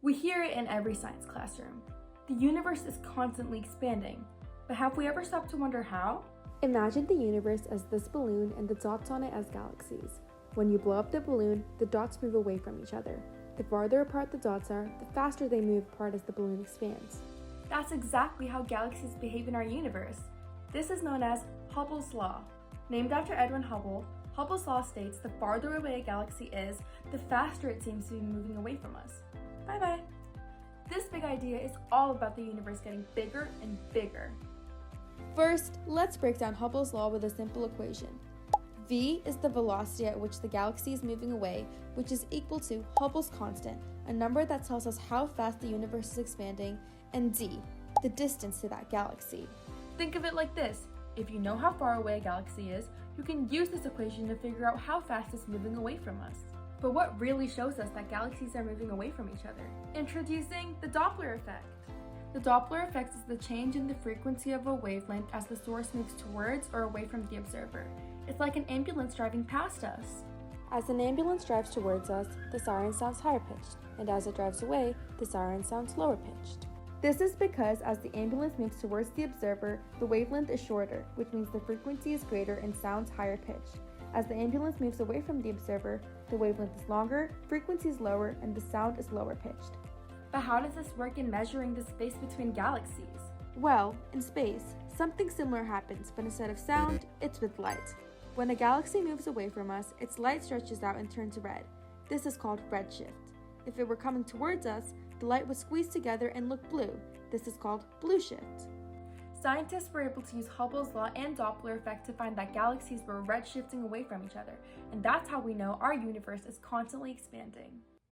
We hear it in every science classroom. The universe is constantly expanding, but have we ever stopped to wonder how? Imagine the universe as this balloon and the dots on it as galaxies. When you blow up the balloon, the dots move away from each other. The farther apart the dots are, the faster they move apart as the balloon expands. That's exactly how galaxies behave in our universe. This is known as Hubble's law. Named after Edwin Hubble, Hubble's law states the farther away a galaxy is, the faster it seems to be moving away from us. Bye-bye. This big idea is all about the universe getting bigger and bigger. First, let's break down Hubble's law with a simple equation. V is the velocity at which the galaxy is moving away, which is equal to Hubble's constant, a number that tells us how fast the universe is expanding, and d, the distance to that galaxy. Think of it like this. If you know how far away a galaxy is, you can use this equation to figure out how fast it's moving away from us. But what really shows us that galaxies are moving away from each other? Introducing the Doppler effect. The Doppler effect is the change in the frequency of a wavelength as the source moves towards or away from the observer. It's like an ambulance driving past us. As an ambulance drives towards us, the siren sounds higher pitched, and as it drives away, the siren sounds lower pitched. This is because as the ambulance moves towards the observer, the wavelength is shorter, which means the frequency is greater and sounds higher pitched. As the ambulance moves away from the observer, the wavelength is longer, frequency is lower, and the sound is lower pitched. But how does this work in measuring the space between galaxies? Well, in space, something similar happens, but instead of sound, it's with light. When a galaxy moves away from us, its light stretches out and turns red. This is called redshift. If it were coming towards us, the light would squeeze together and look blue. This is called blue shift. Scientists were able to use Hubble's law and Doppler effect to find that galaxies were redshifting away from each other, and that's how we know our universe is constantly expanding.